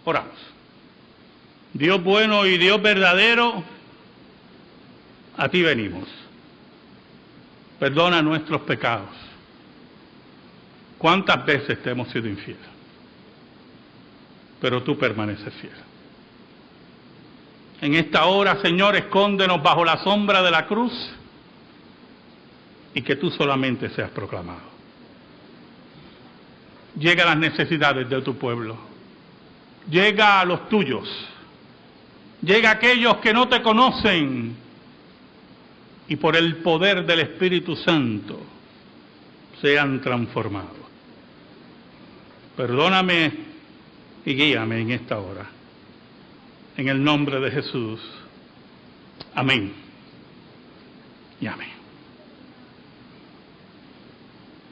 Oramos. Dios bueno y Dios verdadero, a ti venimos. Perdona nuestros pecados. ¿Cuántas veces te hemos sido infiel? Pero tú permaneces fiel. En esta hora, Señor, escóndenos bajo la sombra de la cruz y que tú solamente seas proclamado. Llega a las necesidades de tu pueblo. Llega a los tuyos. Llega a aquellos que no te conocen y por el poder del Espíritu Santo sean transformados. Perdóname y guíame en esta hora. En el nombre de Jesús. Amén. Y amén.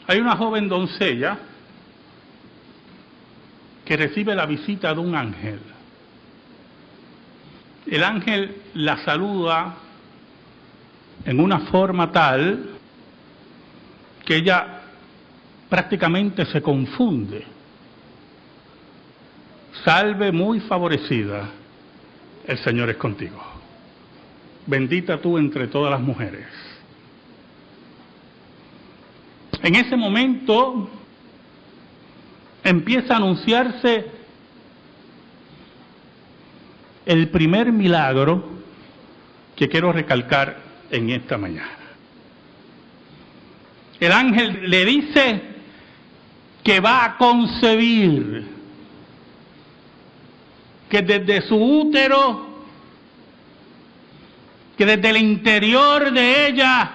Hay una joven doncella que recibe la visita de un ángel. El ángel la saluda en una forma tal que ella prácticamente se confunde. Salve muy favorecida, el Señor es contigo. Bendita tú entre todas las mujeres. En ese momento empieza a anunciarse el primer milagro que quiero recalcar en esta mañana. El ángel le dice que va a concebir, que desde su útero, que desde el interior de ella,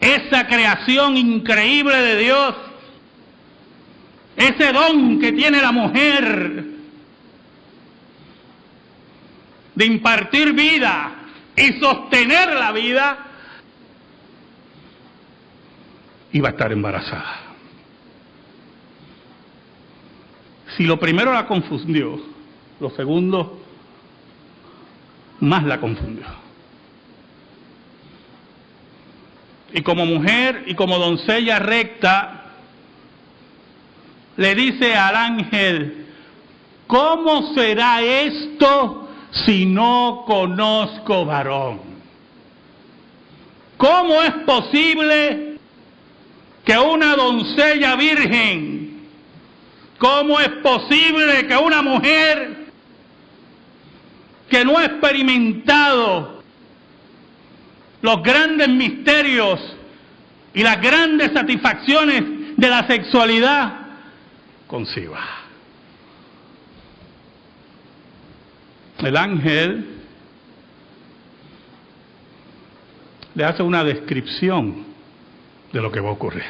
esa creación increíble de Dios, ese don que tiene la mujer de impartir vida y sostener la vida, iba a estar embarazada. Si lo primero la confundió, lo segundo más la confundió. Y como mujer y como doncella recta, le dice al ángel, ¿cómo será esto si no conozco varón? ¿Cómo es posible que una doncella virgen, cómo es posible que una mujer que no ha experimentado los grandes misterios y las grandes satisfacciones de la sexualidad, conciba? El ángel le hace una descripción de lo que va a ocurrir.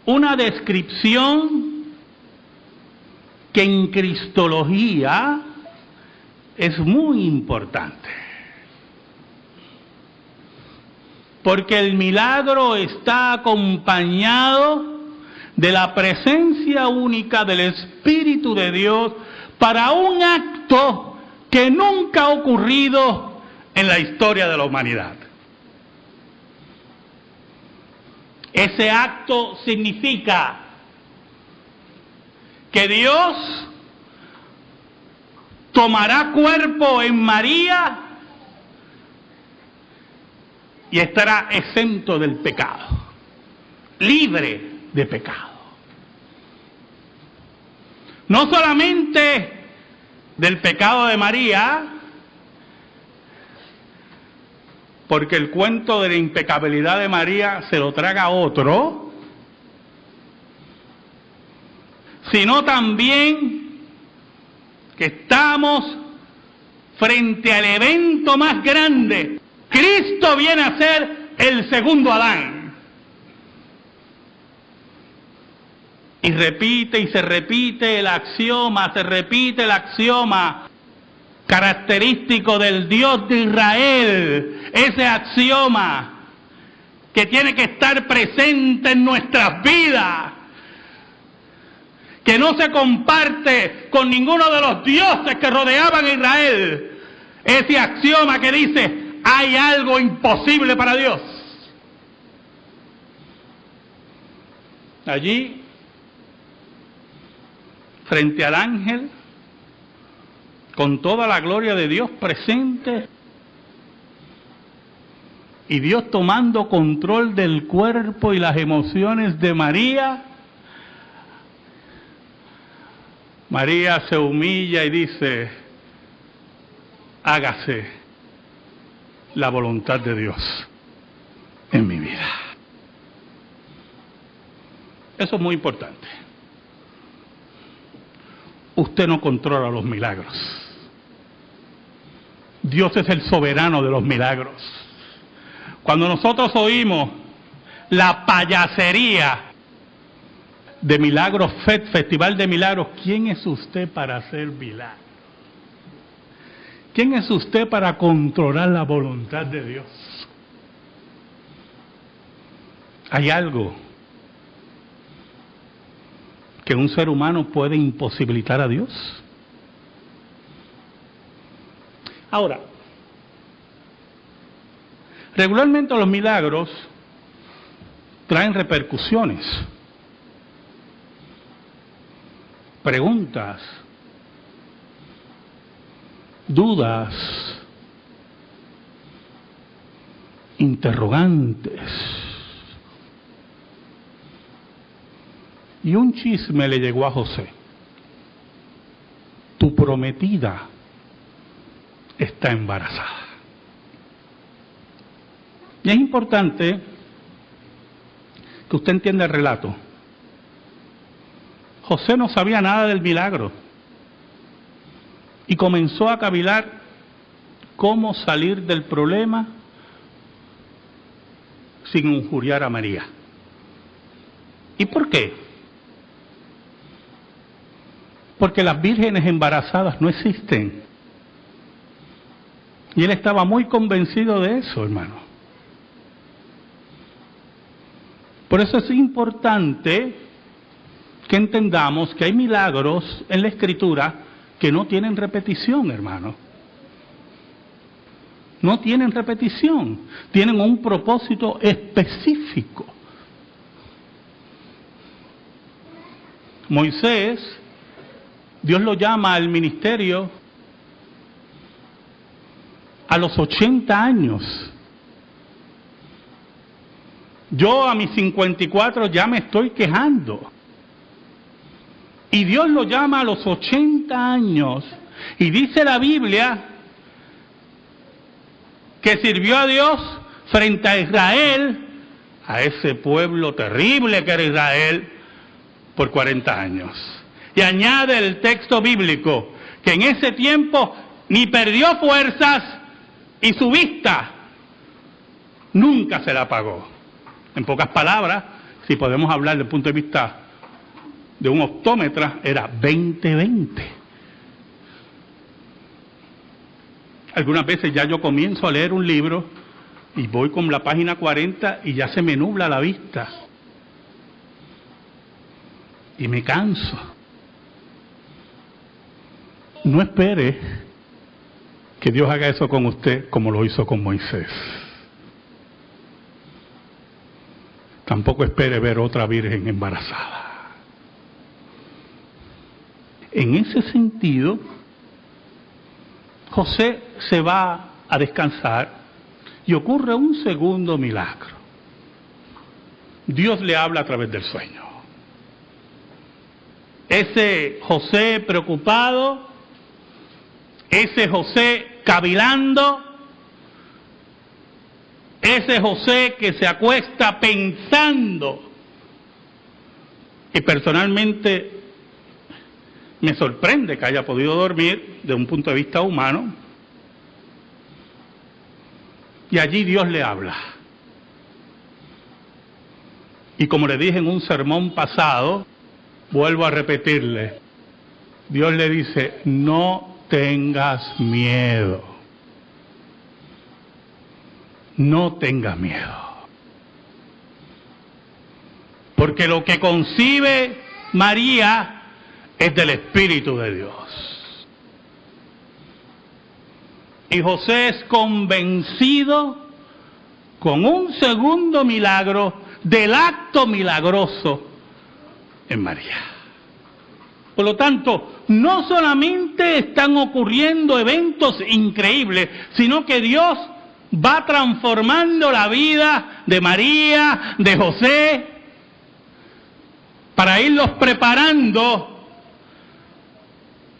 Una descripción que en cristología es muy importante. Porque el milagro está acompañado de la presencia única del Espíritu de Dios para un acto que nunca ha ocurrido en la historia de la humanidad. Ese acto significa que Dios tomará cuerpo en María y estará exento del pecado, libre de pecado. No solamente del pecado de María, porque el cuento de la impecabilidad de María se lo traga otro, sino también que estamos frente al evento más grande. Cristo viene a ser el segundo Adán. Y repite y se repite el axioma, característico del Dios de Israel, ese axioma que tiene que estar presente en nuestras vidas, que no se comparte con ninguno de los dioses que rodeaban a Israel, ese axioma que dice, hay algo imposible para Dios. Allí frente al ángel, con toda la gloria de Dios presente, y Dios tomando control del cuerpo y las emociones de María. María se humilla y dice: hágase la voluntad de Dios en mi vida. Eso es muy importante. Usted no controla los milagros. Dios es el soberano de los milagros. Cuando nosotros oímos la payasería de Milagros FED, Festival de Milagros, ¿quién es usted para hacer milagros? ¿Quién es usted para controlar la voluntad de Dios? Hay algo que un ser humano puede imposibilitar a Dios. Ahora, regularmente los milagros traen repercusiones, preguntas, dudas, interrogantes. Y un chisme le llegó a José: tu prometida está embarazada. Y es importante que usted entienda el relato. José no sabía nada del milagro y comenzó a cavilar cómo salir del problema sin injuriar a María. ¿Y por qué? Porque las vírgenes embarazadas no existen. Y él estaba muy convencido de eso, hermano. Por eso es importante que entendamos que hay milagros en la Escritura que no tienen repetición, hermano. No tienen repetición, tienen un propósito específico. Moisés, Dios lo llama al ministerio a los 80 años. Yo a mis 54 ya me estoy quejando. Y Dios lo llama a los 80 años. Y dice la Biblia que sirvió a Dios frente a Israel, a ese pueblo terrible que era Israel, por 40 años. Y añade el texto bíblico que en ese tiempo ni perdió fuerzas y su vista nunca se la apagó. En pocas palabras, si podemos hablar desde el punto de vista de un optómetra, era 20-20. Algunas veces ya yo comienzo a leer un libro y voy con la página 40 y ya se me nubla la vista. Y me canso. No espere que Dios haga eso con usted como lo hizo con Moisés. Tampoco espere ver otra virgen embarazada. En ese sentido, José se va a descansar y ocurre un segundo milagro. Dios le habla a través del sueño. Ese José preocupado, ese José cavilando, ese José que se acuesta pensando. Y personalmente me sorprende que haya podido dormir de un punto de vista humano. Y allí Dios le habla. Y como le dije en un sermón pasado, vuelvo a repetirle, Dios le dice: no tengas miedo. No tengas miedo. Porque lo que concibe María es del Espíritu de Dios. Y José es convencido con un segundo milagro del acto milagroso en María. Por lo tanto, no solamente están ocurriendo eventos increíbles, sino que Dios va transformando la vida de María, de José, para irlos preparando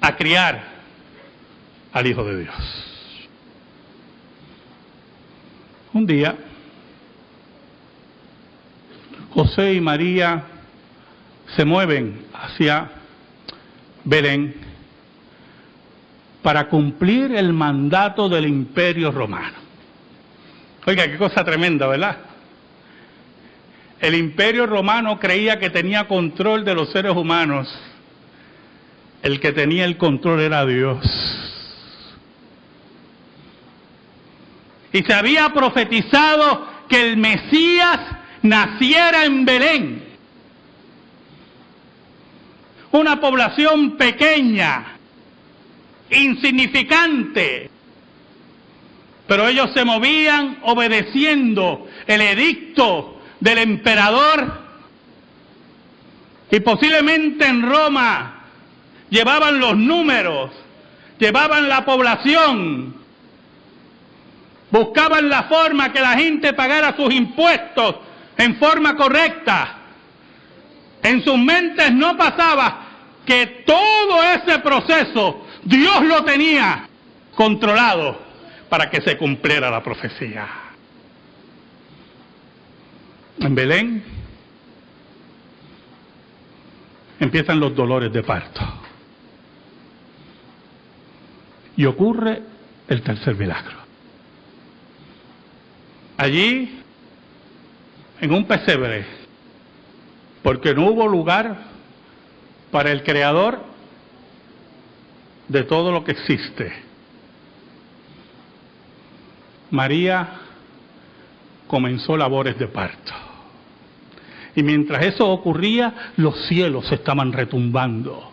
a criar al Hijo de Dios. Un día, José y María se mueven hacia Belén para cumplir el mandato del Imperio Romano. Oiga, qué cosa tremenda, ¿verdad? El Imperio Romano creía que tenía control de los seres humanos. El que tenía el control era Dios. Y se había profetizado que el Mesías naciera en Belén. Una población pequeña, insignificante, pero ellos se movían obedeciendo el edicto del emperador, y posiblemente en Roma llevaban los números, llevaban la población, buscaban la forma que la gente pagara sus impuestos en forma correcta. En sus mentes no pasaba que todo ese proceso Dios lo tenía controlado para que se cumpliera la profecía. En Belén empiezan los dolores de parto. Y ocurre el tercer milagro. Allí, en un pesebre, porque no hubo lugar para el Creador de todo lo que existe, María comenzó labores de parto. Y mientras eso ocurría, los cielos estaban retumbando.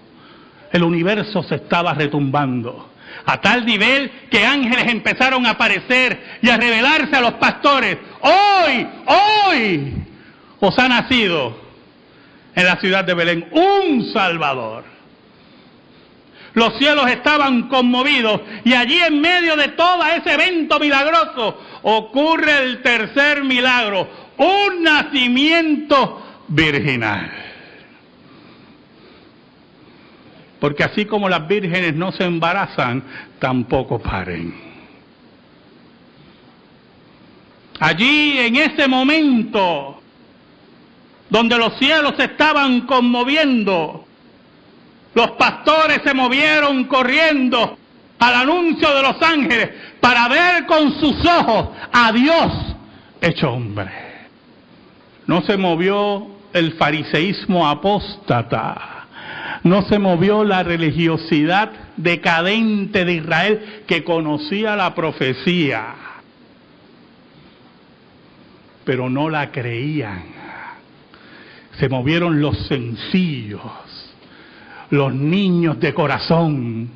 El universo se estaba retumbando. A tal nivel que ángeles empezaron a aparecer y a revelarse a los pastores. Hoy os ha nacido en la ciudad de Belén un Salvador. Los cielos estaban conmovidos y allí en medio de todo ese evento milagroso ocurre el tercer milagro, un nacimiento virginal. Porque así como las vírgenes no se embarazan, tampoco paren. Allí en ese momento, donde los cielos se estaban conmoviendo, los pastores se movieron corriendo al anuncio de los ángeles para ver con sus ojos a Dios hecho hombre. No se movió el fariseísmo apóstata. No se movió la religiosidad decadente de Israel que conocía la profecía, pero no la creían. Se movieron los sencillos, los niños de corazón,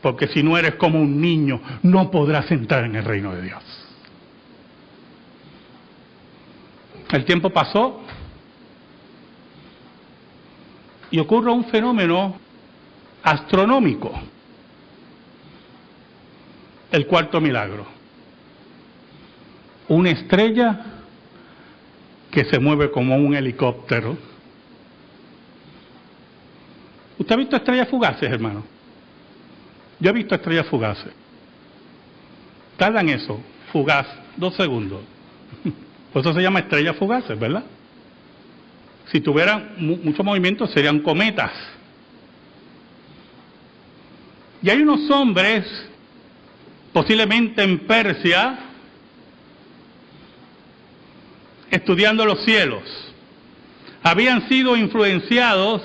porque si no eres como un niño, no podrás entrar en el reino de Dios. El tiempo pasó y ocurre un fenómeno astronómico, el cuarto milagro. Una estrella que se mueve como un helicóptero. ¿Usted ha visto estrellas fugaces, hermano? Yo he visto estrellas fugaces. Tardan eso, fugaz, 2 segundos. Por eso se llama estrellas fugaces, ¿verdad? Si tuvieran mucho movimiento serían cometas. Y hay unos hombres, posiblemente en Persia, estudiando los cielos. Habían sido influenciados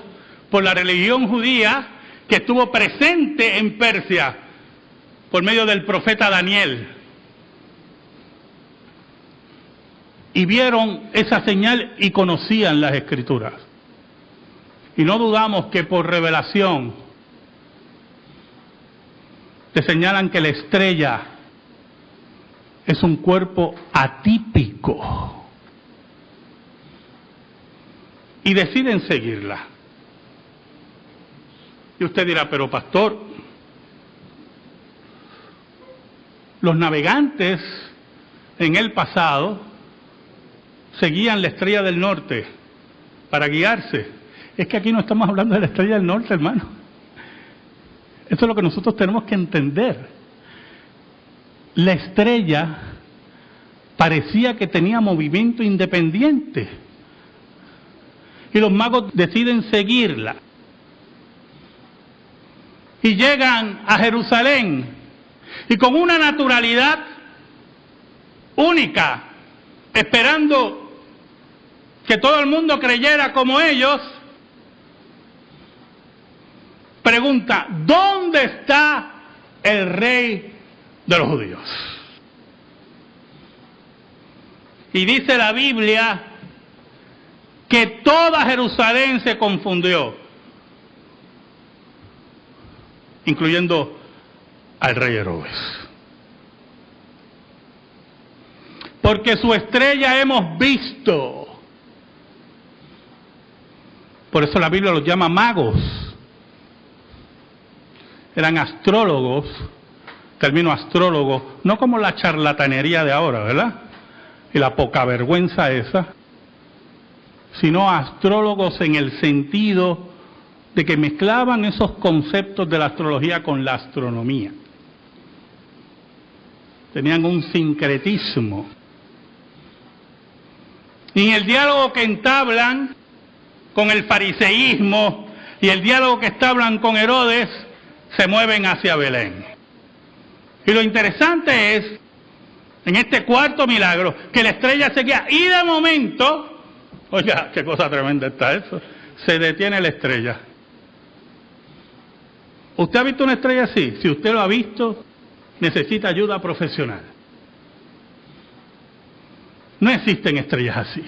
por la religión judía que estuvo presente en Persia por medio del profeta Daniel. Y vieron esa señal y conocían las Escrituras. Y no dudamos que por revelación te señalan que la estrella es un cuerpo atípico. Y deciden seguirla. Y usted dirá, pero pastor, los navegantes en el pasado seguían la estrella del norte para guiarse. Es que aquí no estamos hablando de la estrella del norte, hermano. Eso es lo que nosotros tenemos que entender. La estrella parecía que tenía movimiento independiente. Y los magos deciden seguirla. Y llegan a Jerusalén. Y con una naturalidad única, esperando que todo el mundo creyera como ellos, pregunta, ¿dónde está el rey de los judíos? Y dice la Biblia que toda Jerusalén se confundió, incluyendo al rey Herodes. Porque su estrella hemos visto. Por eso la Biblia los llama magos. Eran astrólogos, término astrólogo, no como la charlatanería de ahora, ¿verdad? Y la poca vergüenza esa, sino astrólogos en el sentido de que mezclaban esos conceptos de la astrología con la astronomía. Tenían un sincretismo. Y en el diálogo que entablan con el fariseísmo y el diálogo que entablan con Herodes, se mueven hacia Belén. Y lo interesante es, en este cuarto milagro, que la estrella seguía, y de momento, oiga, qué cosa tremenda está eso, se detiene la estrella. ¿Usted ha visto una estrella así? Si usted lo ha visto, necesita ayuda profesional. No existen estrellas así.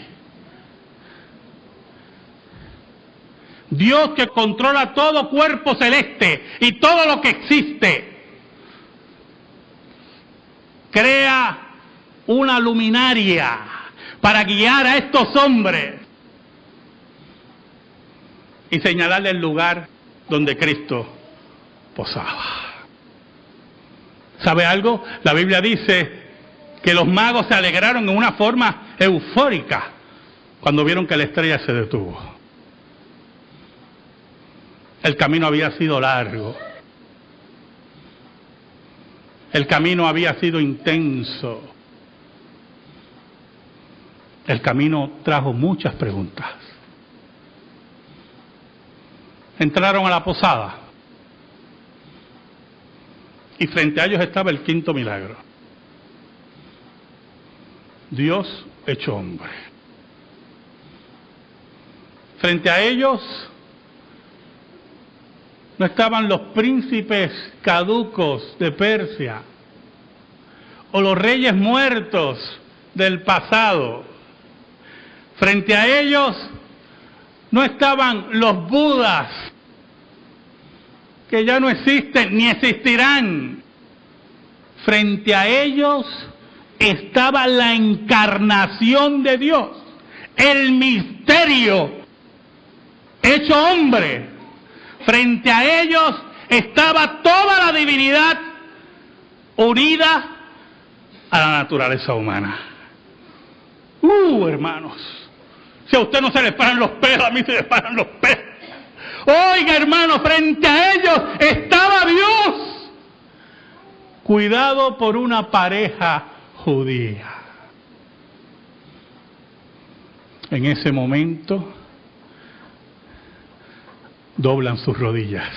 Dios, que controla todo cuerpo celeste y todo lo que existe, crea una luminaria para guiar a estos hombres y señalarle el lugar donde Cristo posaba. ¿Sabe algo? La Biblia dice que los magos se alegraron en una forma eufórica cuando vieron que la estrella se detuvo. El camino había sido largo. El camino había sido intenso. El camino trajo muchas preguntas. Entraron a la posada. Y frente a ellos estaba el quinto milagro. Dios hecho hombre. Frente a ellos no estaban los príncipes caducos de Persia o los reyes muertos del pasado. Frente a ellos no estaban los budas, que ya no existen ni existirán. Frente a ellos estaba la encarnación de Dios, el misterio hecho hombre. Frente a ellos estaba toda la divinidad unida a la naturaleza humana. Hermanos, si a usted no se les paran los pelos, a mí se les paran los pelos. Oiga, hermanos, frente a ellos estaba Dios, cuidado por una pareja judía. En ese momento doblan sus rodillas,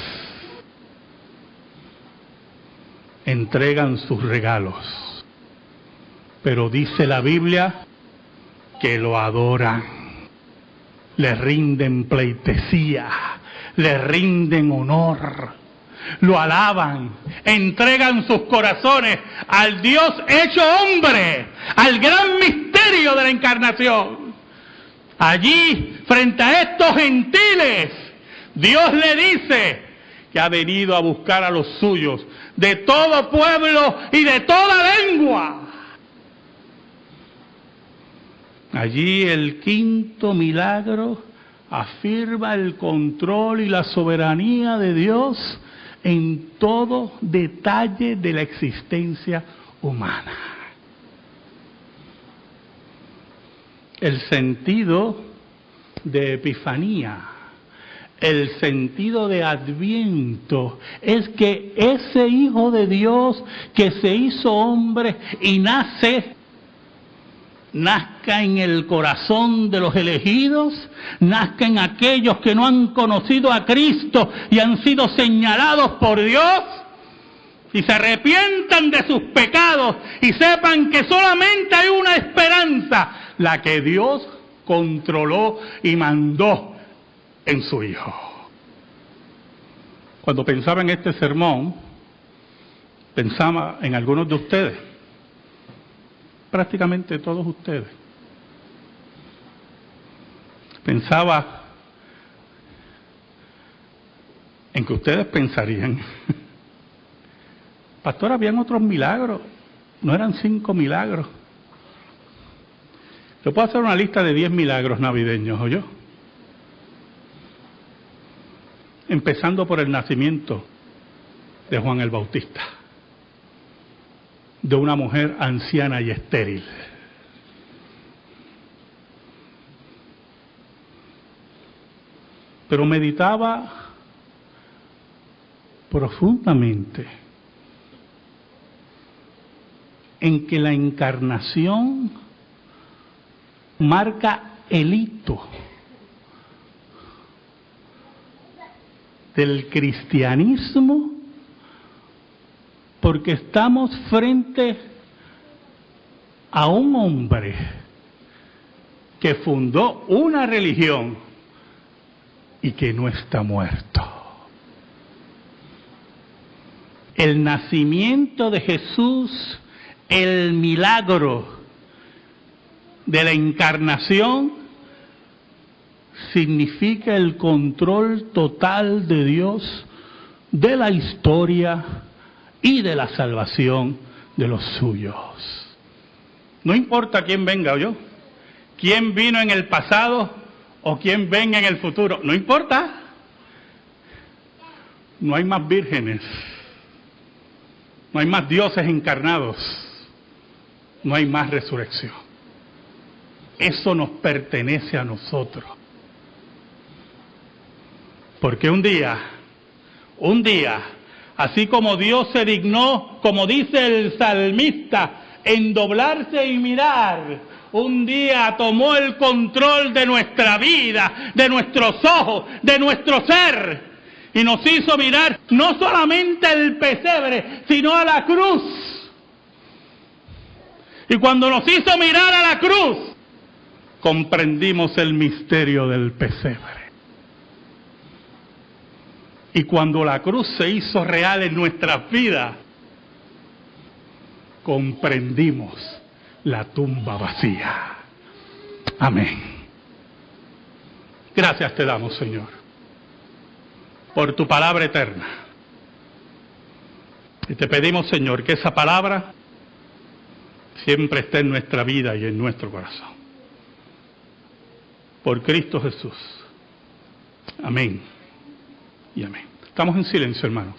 entregan sus regalos, pero dice la Biblia que lo adoran, le rinden pleitesía, le rinden honor, lo alaban, entregan sus corazones al Dios hecho hombre, al gran misterio de la encarnación. Allí, frente a estos gentiles, Dios le dice que ha venido a buscar a los suyos de todo pueblo y de toda lengua. Allí el quinto milagro afirma el control y la soberanía de Dios en todo detalle de la existencia humana. El sentido de Epifanía, el sentido de Adviento, es que ese Hijo de Dios que se hizo hombre y nazca en el corazón de los elegidos, nazca en aquellos que no han conocido a Cristo y han sido señalados por Dios, y se arrepientan de sus pecados y sepan que solamente hay una esperanza, la que Dios controló y mandó en su Hijo. Cuando pensaba en este sermón, pensaba en algunos de ustedes, prácticamente todos ustedes. Pensaba en que ustedes pensarían, pastor, habían otros milagros, no eran 5 milagros. Yo puedo hacer una lista de 10 milagros navideños, ¿oyó? Empezando por el nacimiento de Juan el Bautista, de una mujer anciana y estéril. Pero meditaba profundamente en que la encarnación marca el hito del cristianismo, porque estamos frente a un hombre que fundó una religión y que no está muerto. El nacimiento de Jesús, el milagro de la encarnación, significa el control total de Dios de la historia y de la salvación de los suyos. No importa quién venga, ¿oyó? Quién vino en el pasado o quién venga en el futuro, no importa. No hay más vírgenes, no hay más dioses encarnados, no hay más resurrección. Eso nos pertenece a nosotros. Porque un día, así como Dios se dignó, como dice el salmista, en doblarse y mirar, un día tomó el control de nuestra vida, de nuestros ojos, de nuestro ser, y nos hizo mirar no solamente el pesebre, sino a la cruz. Y cuando nos hizo mirar a la cruz, comprendimos el misterio del pesebre. Y cuando la cruz se hizo real en nuestras vidas, comprendimos la tumba vacía. Amén. Gracias te damos, Señor, por tu palabra eterna. Y te pedimos, Señor, que esa palabra siempre esté en nuestra vida y en nuestro corazón. Por Cristo Jesús. Amén y amén. Estamos en silencio, hermanos.